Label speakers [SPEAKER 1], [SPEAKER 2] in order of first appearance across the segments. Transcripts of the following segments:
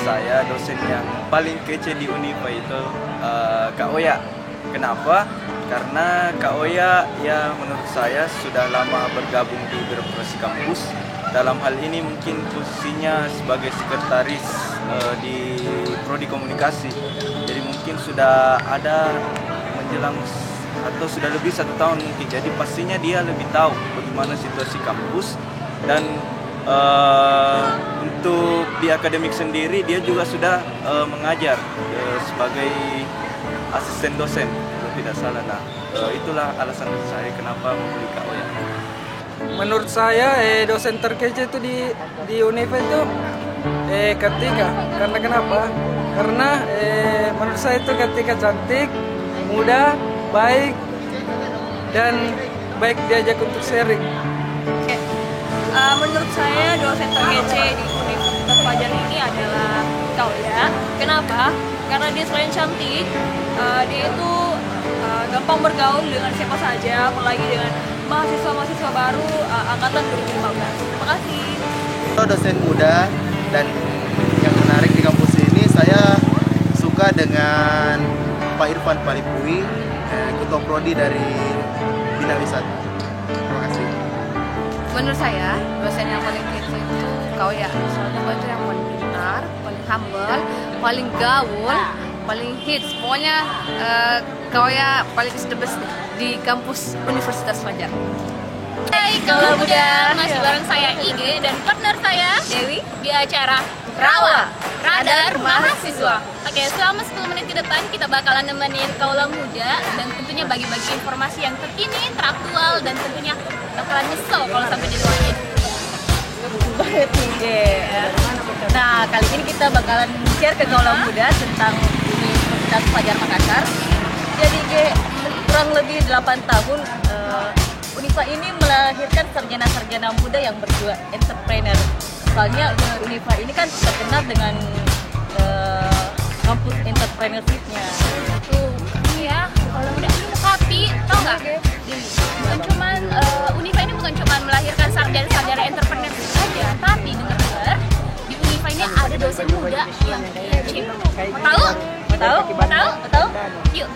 [SPEAKER 1] saya dosen yang paling kece di Unifa itu Kak Oya. Kenapa? Karena Kak Oya ya menurut saya sudah lama bergabung di birokrasi kampus. Dalam hal ini mungkin posisinya sebagai sekretaris di Prodi Komunikasi. Jadi mungkin sudah ada menjelang atau sudah lebih 1 tahun mungkin. Jadi pastinya dia lebih tahu bagaimana situasi kampus dan untuk di akademik sendiri dia juga sudah mengajar sebagai asisten dosen kalau tidak salah. Nah, itulah alasan saya kenapa memilih Kak Oya.
[SPEAKER 2] Menurut saya dosen terkece itu di Unifa itu Ketika. Karena kenapa? Karena menurut saya itu Ketika cantik, muda, baik, dan baik diajak untuk sharing.
[SPEAKER 3] Menurut saya dosen terkece di Universitas Fajar ini adalah Kak Oya. Kenapa? Karena dia selain cantik, dia itu gampang bergaul dengan siapa saja, apalagi dengan mahasiswa-mahasiswa baru angkatan 2015. Terima kasih.
[SPEAKER 4] Dosen muda dan yang menarik di kampus ini saya suka dengan Pak Irfan Palipui, Ketua Prodi dari Bina Wisata. Terima kasih.
[SPEAKER 5] Menurut saya, dosen yang paling kece itu Kak Oya. Soalnya Kak itu yang paling pintar, paling humble, paling gaul, paling hits. Pokoknya Kak Oya paling the best di kampus Universitas Fajar.
[SPEAKER 3] Hai Kaula Muda, masih bareng saya IG dan partner saya
[SPEAKER 5] Dewi
[SPEAKER 3] di acara Rawa, Radar Mahasiswa. Oke, selama 10 menit ke depan kita bakalan nemenin Kaula Muda dan tentunya bagi-bagi informasi yang terkini, teraktual, dan tentunya bakalan nyesel kalau sampai di luar ini.
[SPEAKER 5] banget nih. Nah, kali ini kita bakalan share ke Kaula Muda tentang Universitas Fajar Makassar. Jadi kurang lebih 8 tahun Unifa ini melahirkan sarjana-sarjana muda yang berjiwa entrepreneur. Soalnya Unifa ini kan terkenal dengan kampus entrepreneurship-nya.
[SPEAKER 3] Tuh, iya, Kaula Muda ini Mukapi, tau nggak? Bukan cuman Unifa ini bukan cuma melahirkan sarjana-sarjana entrepreneur saja, tapi dengar-dengar di Unifa ini ada dosen muda yang kece. Mau tahu? Yuk.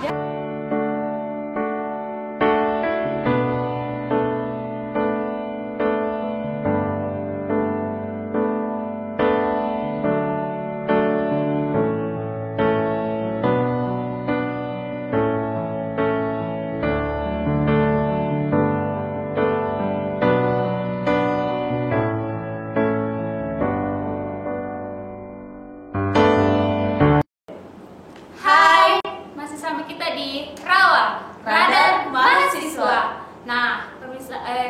[SPEAKER 3] Sama kita di Rawa, Radar Mahasiswa. Nah,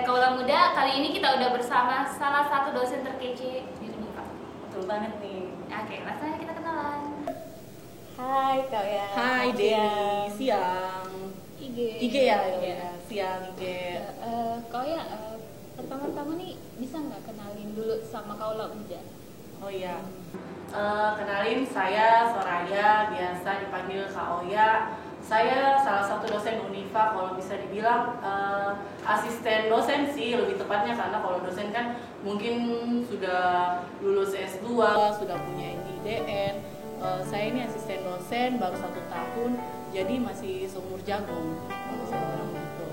[SPEAKER 3] Kaula Muda, kali ini kita udah bersama salah satu dosen terkece di Unifa.
[SPEAKER 5] Betul banget nih.
[SPEAKER 3] Oke, langsung kita kenalan.
[SPEAKER 5] Hai Kak Oya.
[SPEAKER 6] Hai Dewi, siang. IG ya, siang IG.
[SPEAKER 3] Kau ya, pertama-tama nih bisa nggak kenalin dulu sama Kaula Muda?
[SPEAKER 6] Oh iya. Kenalin, saya Soraya, biasa dipanggil Kak Oya. Saya salah satu dosen Unifa, kalau bisa dibilang asisten dosen sih lebih tepatnya, karena kalau dosen kan mungkin sudah lulus S2, sudah punya NIDN. Saya ini asisten dosen baru 1 tahun, jadi masih seumur jagung kalau bisa dibilang gitu.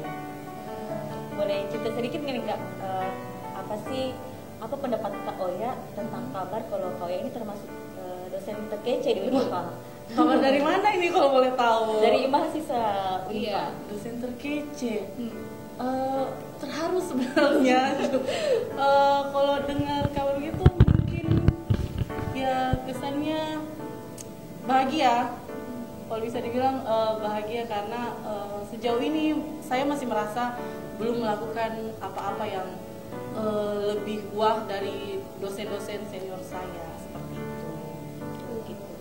[SPEAKER 5] Boleh cerita sedikit nggak Kak? Apa pendapat Kak Oya tentang kabar kalau Kak Oya ini termasuk dosen terkece di Unifa?
[SPEAKER 6] Kabar dari mana ini kalau boleh tahu?
[SPEAKER 5] Dari mahasiswa Unifa.
[SPEAKER 6] Iya, dosen terkece. Terharu sebenarnya. Kalau dengar kabar gitu mungkin ya kesannya bahagia. Kalau bisa dibilang bahagia karena sejauh ini saya masih merasa belum melakukan apa-apa yang lebih wah dari dosen-dosen senior saya seperti itu. Gitu.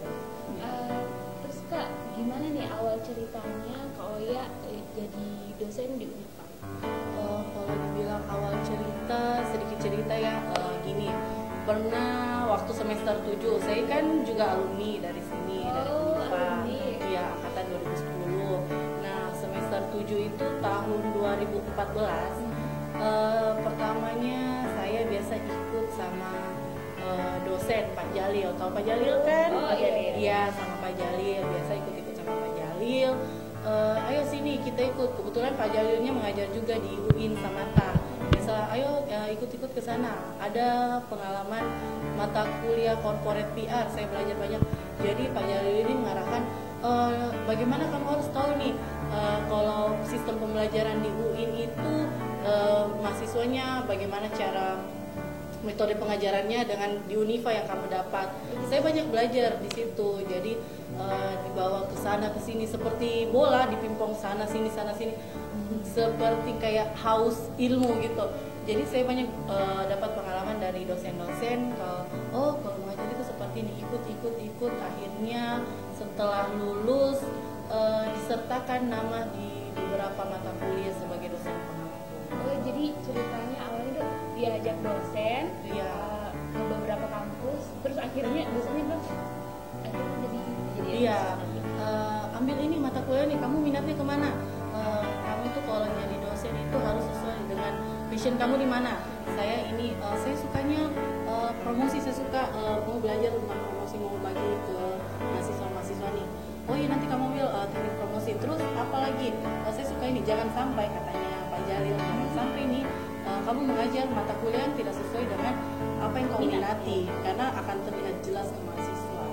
[SPEAKER 3] Terus Kak, gimana nih awal ceritanya Kak Oya jadi dosen di Unifa?
[SPEAKER 6] Kalau dibilang awal cerita, sedikit cerita ya, gini. Pernah waktu semester 7, saya kan juga alumni dari sini, dari Unifa. Iya, angkatan 2010. Nah, semester 7 itu tahun 2014. Pertamanya saya biasa ikut sama dosen Pak Jalil. Tahu Pak Jalil kan?
[SPEAKER 5] Oh, iya.
[SPEAKER 6] Iya, sama Pak Jalil. Biasa ikut-ikut sama Pak Jalil. Ayo sini kita ikut. Kebetulan Pak Jalilnya mengajar juga di UIN Samata. Biasa ayo ikut-ikut ke sana. Ada pengalaman mata kuliah corporate PR. Saya belajar banyak. Jadi Pak Jalil ini mengarahkan bagaimana kamu harus tahu nih kalau sistem pembelajaran di UIN itu mahasiswanya bagaimana cara metode pengajarannya dengan di Unifa yang kamu dapat. Saya banyak belajar di situ. Jadi dibawa ke sana ke sini seperti bola dipimpong sana sini seperti kayak haus ilmu gitu. Jadi saya banyak dapat pengalaman dari dosen-dosen kalau mengajar itu seperti ini, ikut akhirnya setelah lulus disertakan nama di beberapa mata kuliah sebagai dosen pengampu.
[SPEAKER 3] Oh, jadi ceritanya awalnya tuh diajak dosen
[SPEAKER 6] Iya.
[SPEAKER 3] ke beberapa kampus, terus akhirnya dosennya bilang akhirnya jadi
[SPEAKER 6] Iya, ambil ini mata kuliah nih, kamu minatnya kemana? Kamu tuh kalau jadi dosen itu harus sesuai dengan passion kamu di mana. Saya ini, saya sukanya promosi, saya suka mau belajar tentang promosi, mau bagi ke mahasiswa nih. Oh iya nanti kamu ambil teknik promosi. Terus apa lagi? Saya suka ini, jangan sampai katanya Pak Jalil, jangan sampai nih kamu mengajar mata kuliah yang tidak sesuai dengan apa yang kamu minati, karena akan terlihat jelas ke mahasiswa.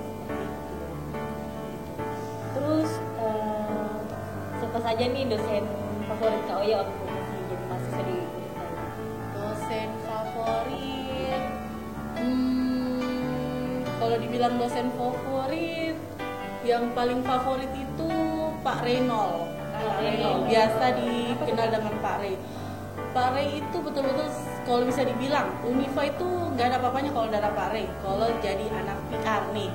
[SPEAKER 5] Terus siapa saja nih dosen favorit Kak Oya waktu masih jadi mahasiswa di Unifa?
[SPEAKER 6] Dosen favorit, kalau dibilang dosen favorit, yang paling favorit itu Pak Renol. Biasa dikenal dengan Pak Rey. Pak Rey itu betul-betul kalau bisa dibilang Unifa itu nggak ada apa-apanya kalau ada Pak Rey. Kalau jadi anak PR nih,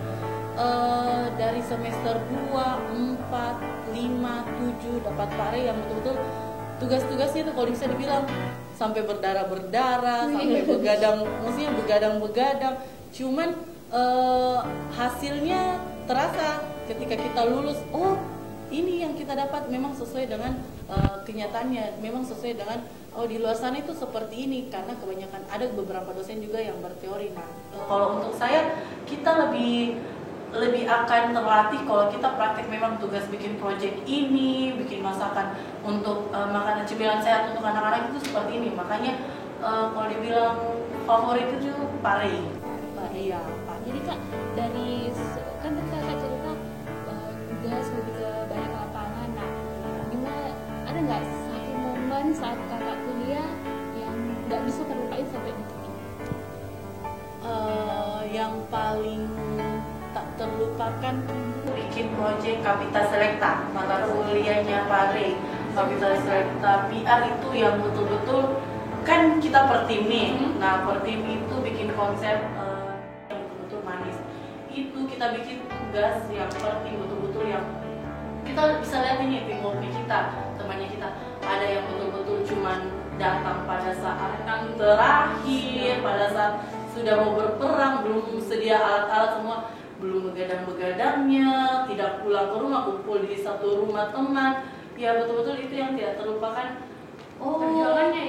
[SPEAKER 6] dari semester 2, 4, 5, 7 dapat Pak Rey yang betul-betul tugas-tugasnya tuh kalau bisa dibilang sampai berdarah-berdarah, sampai begadang-begadang. Cuman hasilnya terasa ketika kita lulus. Oh, ini yang kita dapat memang sesuai dengan kenyataannya, memang sesuai dengan di luar sana itu seperti ini, karena kebanyakan ada beberapa dosen juga yang berteori. Nah, kalau untuk saya kita lebih akan terlatih kalau kita praktek memang tugas bikin project ini, bikin masakan untuk makanan cemilan sehat untuk anak-anak itu seperti ini. Makanya kalau dibilang favorit itu Pak Rey. Iya, Pak.
[SPEAKER 3] Jadi Kak, dari kan tadi Kakak cerita tugas lebih ke banyak lapangan. Nah, gimana, ada nggak satu momen saat Kakak kuliah yang nggak bisa terlupain sampai detik ini?
[SPEAKER 6] Yang paling tak terlupakan bikin proyek Kapita Selekta, mata kuliahnya Pak Rey. Kapita Selekta PR itu yang betul-betul kan kita per tim nih. Nah, per tim itu bikin konsep yang betul-betul manis. Itu kita bikin tugas yang per tim betul-betul yang kita bisa lihat ini teamwork kita, temannya kita. Ada yang betul-betul cuman datang pada saat yang terakhir, pada saat sudah mau berperang, belum sedia alat-alat semua, belum begadang-begadangnya, tidak pulang ke rumah, kumpul di satu rumah teman. Ya betul-betul itu yang tidak terlupakan.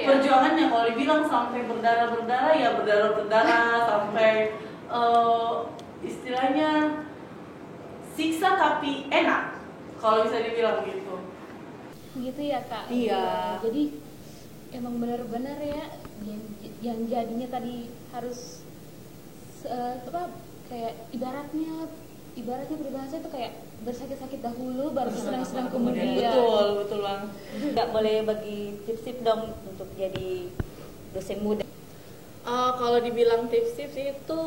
[SPEAKER 6] Perjuangannya kalau dibilang sampai berdarah-berdarah ya berdarah-berdarah sampai istilahnya siksa tapi enak kalau bisa dibilang gitu.
[SPEAKER 3] Gitu ya Kak.
[SPEAKER 6] Iya.
[SPEAKER 3] Jadi emang benar-benar ya yang jadinya tadi harus kayak ibaratnya peribahasa itu kayak bersakit-sakit dahulu baru senang-senang kemudian.
[SPEAKER 6] Betul Bang.
[SPEAKER 5] Nggak boleh bagi tips-tips dong untuk jadi dosen muda?
[SPEAKER 6] Kalau dibilang tips-tips itu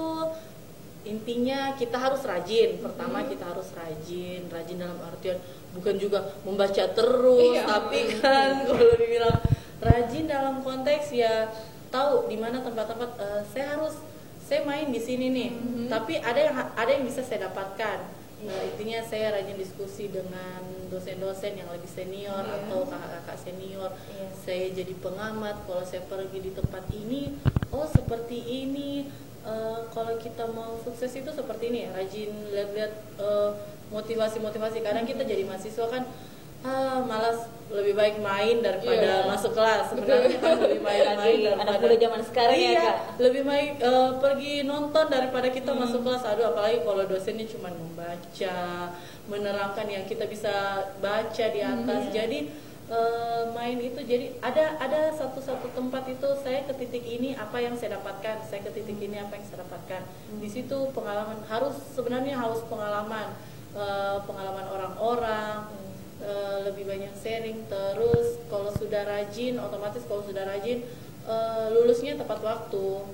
[SPEAKER 6] intinya kita harus rajin. Pertama kita harus rajin dalam artian bukan juga membaca terus, tapi kan kalau dibilang rajin dalam konteks ya tahu di mana tempat-tempat saya main di sini nih, tapi ada yang bisa saya dapatkan. Intinya saya rajin diskusi dengan dosen-dosen yang lebih senior atau kakak-kakak senior. Saya jadi pengamat kalau saya pergi di tempat ini, seperti ini. Kalau kita mau sukses itu seperti ini ya, rajin lihat-lihat motivasi. Kadang kita jadi mahasiswa kan malas, lebih baik main daripada masuk kelas. Sebenarnya kan lebih baik main daripada
[SPEAKER 5] anak muda zaman sekarang ya
[SPEAKER 6] iya,
[SPEAKER 5] Kak.
[SPEAKER 6] lebih baik pergi nonton daripada kita masuk kelas. Aduh, apalagi kalau dosennya cuma membaca, menerangkan yang kita bisa baca di atas. Jadi main itu, jadi ada satu tempat itu saya ke titik ini apa yang saya dapatkan, saya ke titik ini apa yang saya dapatkan. Di situ pengalaman harus pengalaman, pengalaman orang-orang, lebih banyak sharing. Terus kalau sudah rajin, otomatis kalau sudah rajin lulusnya tepat waktu.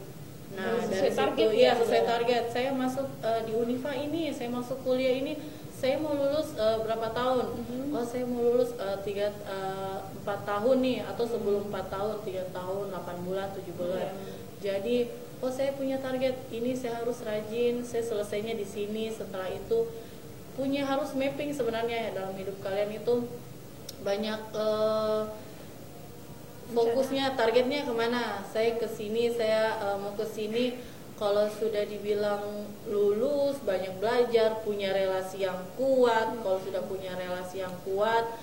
[SPEAKER 6] Nah, dari situ
[SPEAKER 3] target
[SPEAKER 6] ya
[SPEAKER 3] ya,
[SPEAKER 6] sesuai target. Saya masuk di Unifa ini, saya masuk kuliah ini, saya mau lulus berapa tahun? Oh, saya mau lulus 4 tahun nih, atau sebelum 4 tahun, 3 tahun, 8 bulan, 7 bulan. Jadi, oh saya punya target ini, saya harus rajin, saya selesainya di sini. Setelah itu harus mapping sebenarnya ya, dalam hidup kalian itu banyak fokusnya, targetnya kemana. Saya ke sini, saya mau ke sini. Kalau sudah dibilang lulus, banyak belajar, punya relasi yang kuat. Kalau sudah punya relasi yang kuat,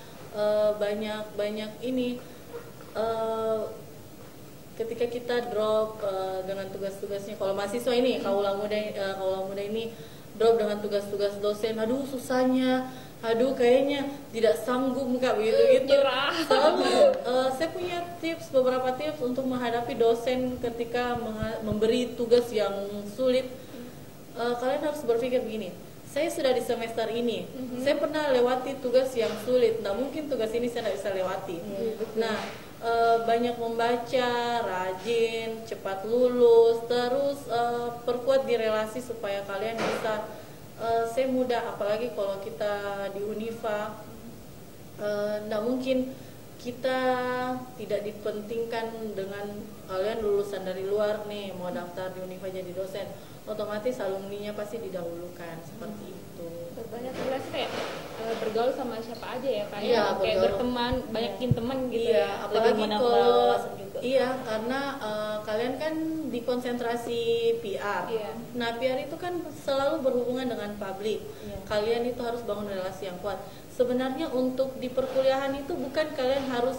[SPEAKER 6] banyak ini. Ketika kita drop dengan tugas-tugasnya, kalau mahasiswa ini, kaula muda ini drop dengan tugas-tugas dosen, aduh susahnya, aduh kayaknya tidak sanggup Kak, begitu. Selalu saya punya beberapa tips untuk menghadapi dosen ketika memberi tugas yang sulit. Kalian harus berpikir begini, saya sudah di semester ini, saya pernah lewati tugas yang sulit, nah mungkin tugas ini saya tidak bisa lewati. Nah, banyak membaca, rajin, cepat lulus, terus perkuat di relasi supaya kalian bisa. Saya muda, apalagi kalau kita di Unifa, nggak mungkin kita tidak dipentingkan dengan kalian lulusan dari luar nih, mau daftar di Unifa jadi dosen, otomatis alumninya pasti didahulukan, seperti itu.
[SPEAKER 3] Banyak relasi kayak bergaul sama siapa aja ya kayak
[SPEAKER 6] Iya,
[SPEAKER 3] kayak
[SPEAKER 6] bergaul.
[SPEAKER 3] berteman, banyakin teman gitu
[SPEAKER 6] Iya,
[SPEAKER 3] ya.
[SPEAKER 6] apalagi
[SPEAKER 5] menambah
[SPEAKER 6] kalau
[SPEAKER 5] wawasan juga.
[SPEAKER 6] iya, karena kalian kan di konsentrasi PR.
[SPEAKER 3] Iya.
[SPEAKER 6] Nah, PR itu kan selalu berhubungan dengan publik. Kalian itu harus bangun relasi yang kuat. Sebenarnya untuk di perkuliahan itu bukan kalian harus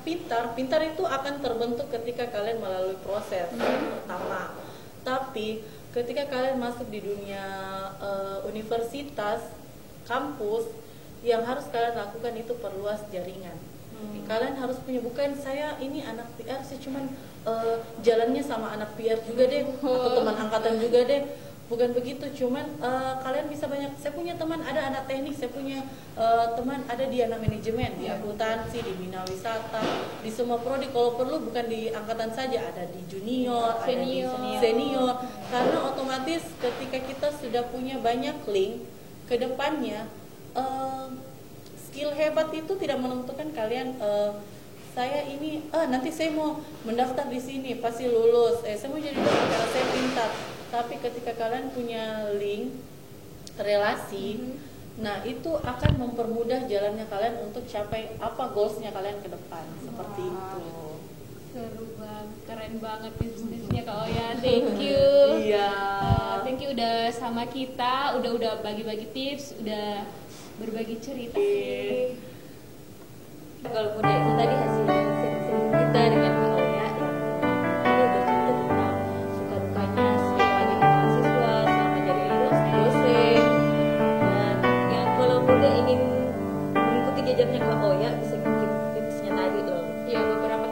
[SPEAKER 6] pintar. Pintar itu akan terbentuk ketika kalian melalui proses pertama. Tapi ketika kalian masuk di dunia universitas, kampus, yang harus kalian lakukan itu perluas jaringan. Kalian harus punya, bukan saya ini anak PR, saya cuman jalannya sama anak PR juga deh, atau teman angkatan juga deh. Bukan begitu, cuman kalian bisa banyak. Saya punya teman ada anak teknik, saya punya teman ada di anak manajemen, di akuntansi, di bina wisata, di semua prodi. Kalau perlu bukan di angkatan saja, ada di junior, ada di senior. Karena otomatis ketika kita sudah punya banyak link ke depannya, skill hebat itu tidak menentukan kalian. Saya ini nanti saya mau mendaftar di sini pasti lulus. Saya mau jadi dokter karena saya pintar. Tapi ketika kalian punya link relasi, nah itu akan mempermudah jalannya kalian untuk capai apa goalsnya kalian ke depan. Seperti itu.
[SPEAKER 3] Seru banget, keren banget bisnisnya Kak Oya. Thank you.
[SPEAKER 6] Iya.
[SPEAKER 3] Thank you udah sama kita, udah bagi-bagi tips, udah berbagi cerita sih.
[SPEAKER 5] Kalau muda itu tadi hasil sharing kita dengan Kak Oya, ini bercerita tentang suka dukanya selama jadi mahasiswa, selama jadi dosen. Dan yang kalau muda ingin mengikuti jejaknya Kak Oya bisa bikin tipsnya tadi loh.
[SPEAKER 3] Ya beberapa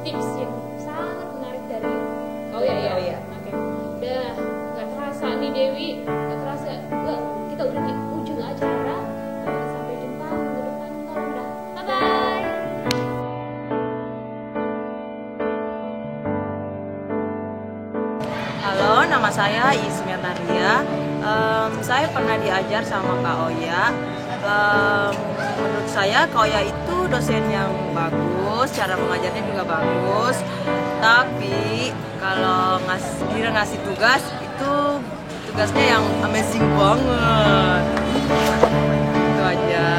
[SPEAKER 3] tips yang sangat menarik dari Kak Oya ya.
[SPEAKER 5] Oya.
[SPEAKER 3] Oke. Udah nggak terasa nih Dewi, nggak terasa. Kita udah di ujung acara. Sampai jumpa minggu depan kalau udah. Bye bye.
[SPEAKER 7] Halo, nama saya Ismiataria. Saya pernah diajar sama Kak Oya. Menurut saya Kak Oya itu dosen yang bagus, cara mengajarnya juga bagus. Tapi kalau dia ngasih tugas itu tugasnya yang amazing banget. Itu aja.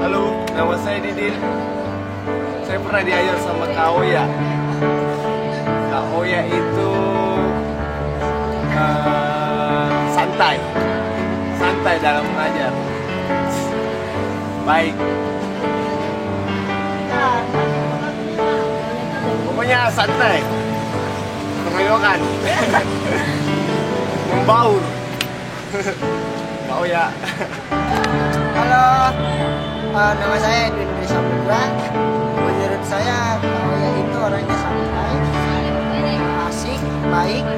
[SPEAKER 8] Halo, nama saya Didin. Saya pernah diajar sama Kak Oya. Kak Oya itu santai santai dalam mengajar. Baik. Pokoknya santai. Mengeyokan. Membaur. Kau ya.
[SPEAKER 9] Halo, nama saya Edwin Samudra. Menurut saya Oya itu orangnya santai, asik, baik,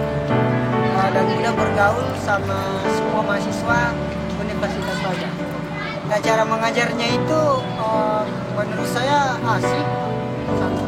[SPEAKER 9] dan mudah bergaul sama semua mahasiswa Universitas Padang. Nah, cara mengajarnya itu menurut saya asik, santai.